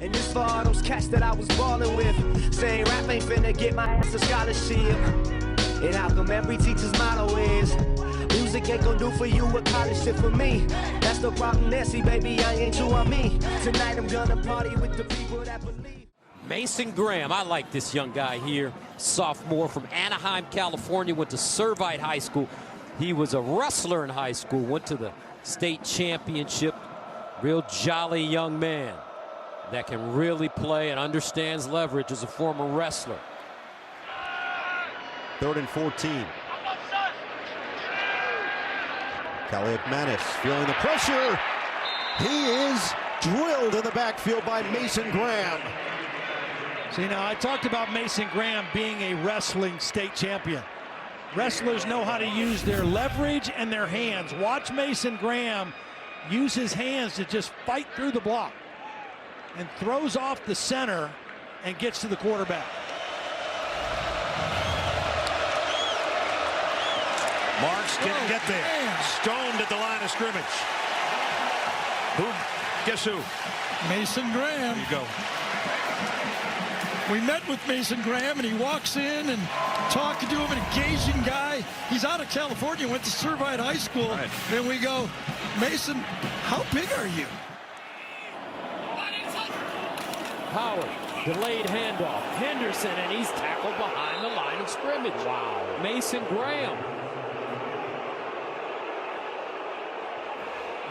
And this for all those cats that I was ballin' with. Saying rap ain't finna get my ass a scholarship. And how come every teacher's motto is music ain't gonna do for you what college did for me. That's the problem there, see baby, I ain't you on me. Tonight I'm gonna party with the people that believe. Mason Graham, I like this young guy here. Sophomore from Anaheim, California, went to Servite High School. He was a wrestler in high school, went to the state championship. Real jolly young man that can really play and understands leverage as a former wrestler. 3rd and 14. Khalid Manis feeling the pressure. He is drilled in the backfield by Mason Graham. See, now I talked about Mason Graham being a wrestling state champion. Wrestlers know how to use their leverage and their hands. Watch Mason Graham use his hands to just fight through the block and throws off the center and gets to the quarterback. Marks didn't get there. Stoned at the line of scrimmage. Guess who? Mason Graham. There you go. We met with Mason Graham, and he walks in and talking to him, an engaging guy. He's out of California, went to Servite High School. Right. And we go, Mason, how big are you? Howard, delayed handoff. Henderson, and he's tackled behind the line of scrimmage. Wow. Mason Graham.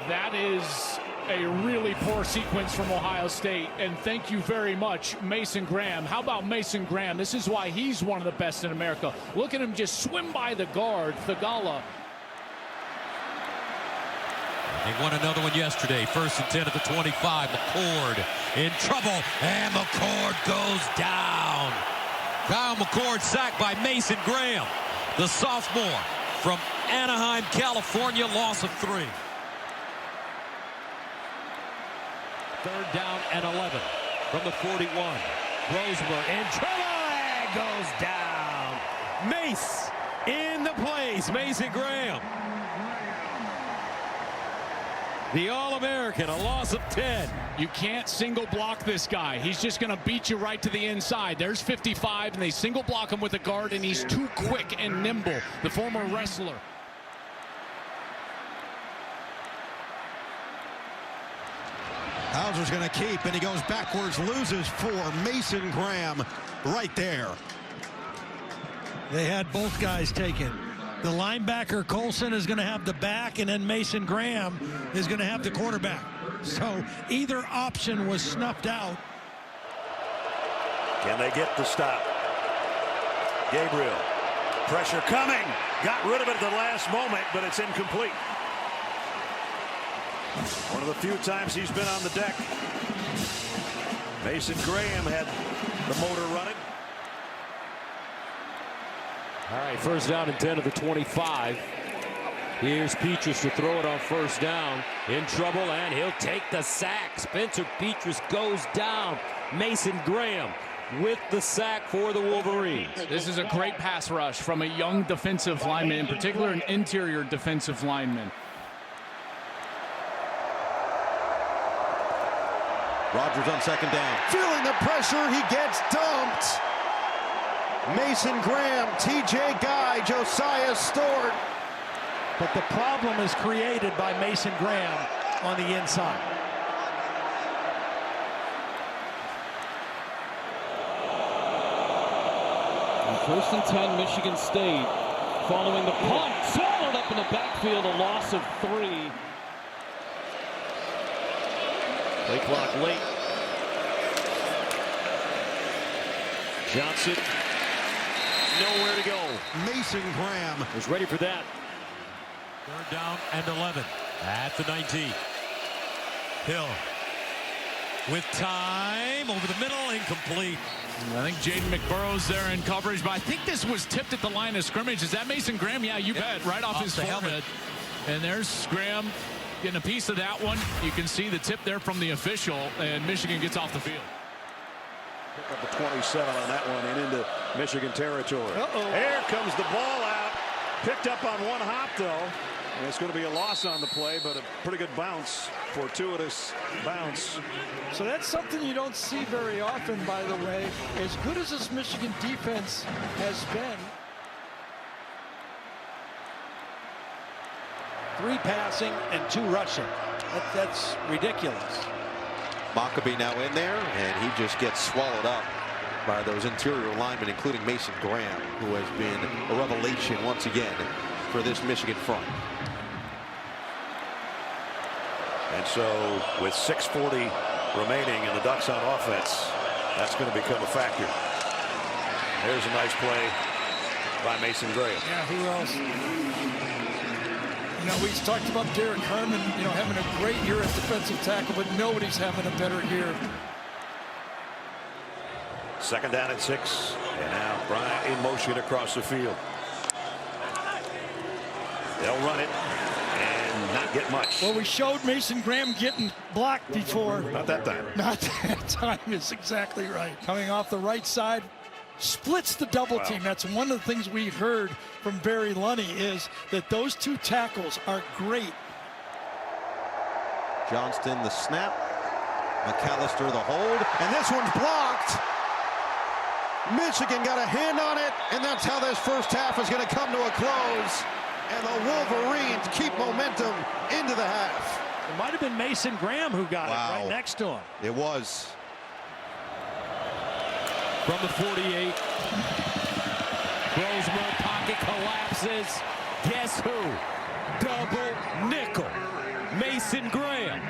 That is a really poor sequence from Ohio State, and thank you very much, Mason Graham. How about Mason Graham? This is why he's one of the best in America. Look at him just swim by the guard, Thagala. They won another one yesterday. 1st and 10 at the 25. McCord in trouble, and McCord goes down. Kyle McCord sacked by Mason Graham, the sophomore from Anaheim, California, loss of 3. 3rd down and 11 from the 41. Roseberg in trouble and goes down. Mace in the place. Mason Graham, the All-American, a loss of 10. You can't single block this guy. He's just going to beat you right to the inside. There's 55, and they single block him with a guard, and he's too quick and nimble, the former wrestler. Hauser's going to keep, and he goes backwards, loses for Mason Graham right there. They had both guys taken. The linebacker, Colson, is going to have the back, and then Mason Graham is going to have the quarterback. So either option was snuffed out. Can they get the stop? Gabriel. Pressure coming. Got rid of it at the last moment, but it's incomplete. One of the few times he's been on the deck. Mason Graham had the motor running. All right, 1st down and 10 of the 25. Here's Petrus to throw it on 1st down. In trouble, and he'll take the sack. Spencer Petrus goes down. Mason Graham with the sack for the Wolverines. This is a great pass rush from a young defensive lineman, in particular an interior defensive lineman. Rodgers on 2nd down. Feeling the pressure, he gets dumped. Mason Graham, TJ Guy, Josiah Stewart. But the problem is created by Mason Graham on the inside. And 1st and 10, Michigan State. Following the punt, swallowed up in the backfield, a loss of 3. Play clock late. Johnson, nowhere to go. Mason Graham was ready for that. 3rd down and 11 at the 19. Hill with time over the middle, incomplete. I think Jaden McBurrow's there in coverage, but I think this was tipped at the line of scrimmage. Is that Mason Graham? Yeah, you bet. Right off his forehead. And there's Graham getting a piece of that one. You can see the tip there from the official, and Michigan gets off the field. Pick up the 27 on that one and into Michigan territory. Here comes the ball out. Picked up on one hop, though. And it's going to be a loss on the play, but a pretty good bounce, fortuitous bounce. So that's something you don't see very often, by the way. As good as this Michigan defense has been. 3 passing and 2 rushing. That's ridiculous. Mockabee now in there, and he just gets swallowed up by those interior linemen, including Mason Graham, who has been a revelation once again for this Michigan front. And so with 6:40 remaining and the Ducks on offense, that's going to become a factor. There's a nice play by Mason Graham. Yeah, who else? You know, we talked about Derek Harmon, you know, having a great year at defensive tackle, but nobody's having a better year. 2nd down and 6. And now Bryant in motion across the field. They'll run it and not get much. Well, we showed Mason Graham getting blocked before. Not that time. Not that time is exactly right. Coming off the right side, splits the double team. That's one of the things we heard from Barry Lunny, is that those 2 tackles are great. Johnston the snap, McAllister the hold, and this one's blocked. Michigan got a hand on it, and that's how this first half is going to come to a close. And the Wolverines keep momentum into the half. It might have been Mason Graham who got it right next to him. It was. From the 48. Brosmer, pocket collapses. Guess who? Double nickel. Mason Graham.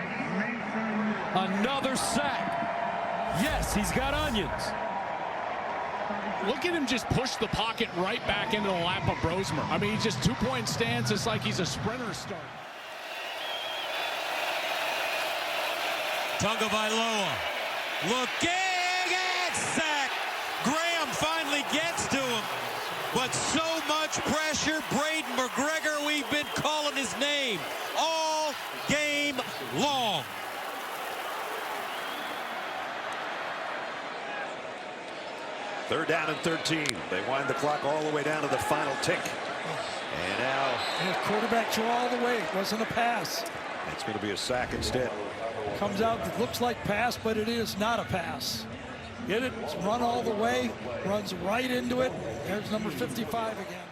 Another sack. Yes, he's got onions. Look at him just push the pocket right back into the lap of Brosmer. I mean, he just 2-point stance. It's like he's a sprinter start. Tagovailoa looking at sack. Graham finally gets to him, but so much pressure. Braden McGregor, we've been calling his name all game long. Third down and 13. They wind the clock all the way down to the final tick. And now the quarterback drew all the way. It wasn't a pass. It's going to be a sack instead. Comes out, it looks like pass, but it is not a pass. Get it, run all the way, runs right into it. There's number 55 again.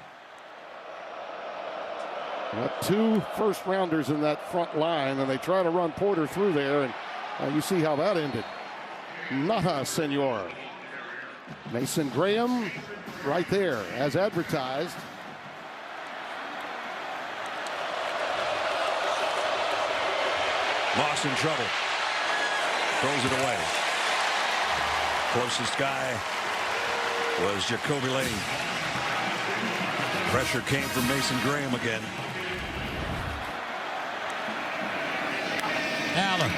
Got 2 first-rounders in that front line, and they try to run Porter through there, and you see how that ended. Nada, senor. Mason Graham right there, as advertised. Moss in trouble. Throws it away. Closest guy was Jacoby Lane. Pressure came from Mason Graham again. Aller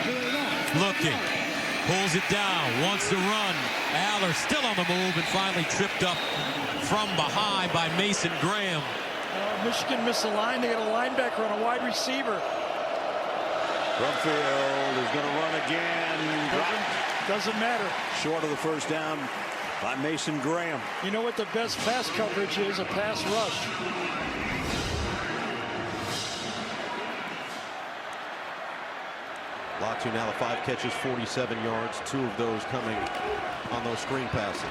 looking. Pulls it down. Wants to run. Aller still on the move and finally tripped up from behind by Mason Graham. Michigan missed the line. They got a linebacker on a wide receiver. Brumfield is going to run again. Doesn't matter. Short of the first down by Mason Graham. You know what the best pass coverage is? A pass rush. Latu now 5 catches, 47 yards, 2 of those coming on those screen passes.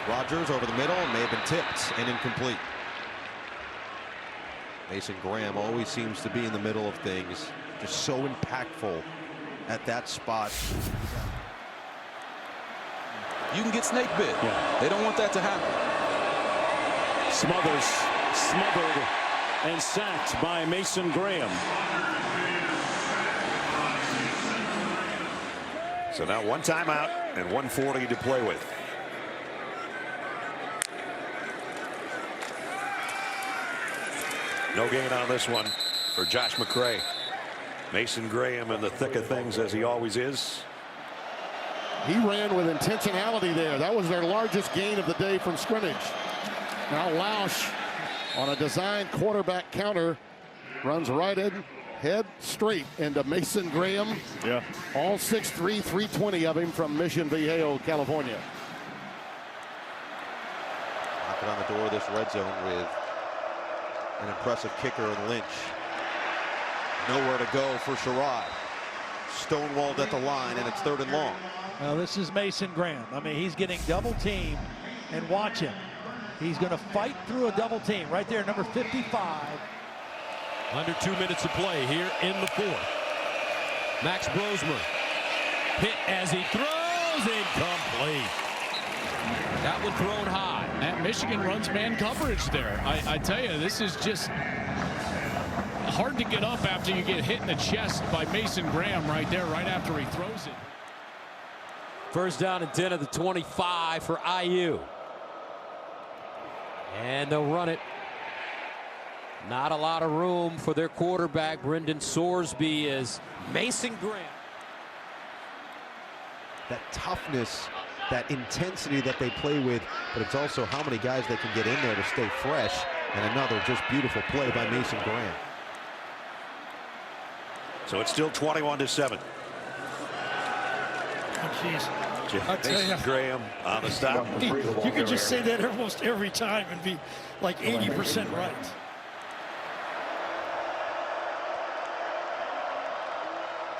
Rogers over the middle, may have been tipped and incomplete. Mason Graham always seems to be in the middle of things, just so impactful at that spot. You can get snake bit. Yeah. They don't want that to happen. Smothered and sacked by Mason Graham. So now 1 timeout and 1:40 to play with. No gain on this one for Josh McCray. Mason Graham in the thick of things, as he always is. He ran with intentionality there. That was their largest gain of the day from scrimmage. Now Lausch on a designed quarterback counter runs right in, head straight into Mason Graham. Yeah. All 6'3", 320 of him from Mission Viejo, California. Knocking on the door of this red zone with an impressive kicker in Lynch. Nowhere to go for Sherrod. Stonewalled at the line, and it's 3rd and long. Now this is Mason Graham. I mean, he's getting double teamed, and watch him. He's going to fight through a double team right there, number 55. Under 2 minutes to play here in the 4th. Max Brosmer hit as he throws, incomplete. That one thrown high. And Michigan runs man coverage there. I tell you, this is just hard to get up after you get hit in the chest by Mason Graham right there, right after he throws it. 1st down and 10 at the 25 for IU. And they'll run it. Not a lot of room for their quarterback, Brendan Sorsby, as Mason Graham. That toughness, that intensity that they play with, but it's also how many guys they can get in there to stay fresh. And another just beautiful play by Mason Graham. So it's still 21-7. Oh, jeez. Mason Graham on the stop. You could just say that almost every time and be like 80% right.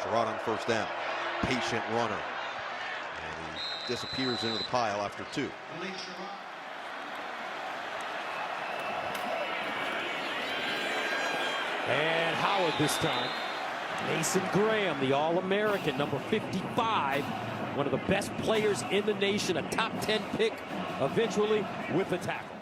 Sherrod on 1st down. Patient runner. And he disappears into the pile after 2. And Howard this time. Mason Graham, the All-American, number 55. One of the best players in the nation, a top 10 pick eventually with the tackle.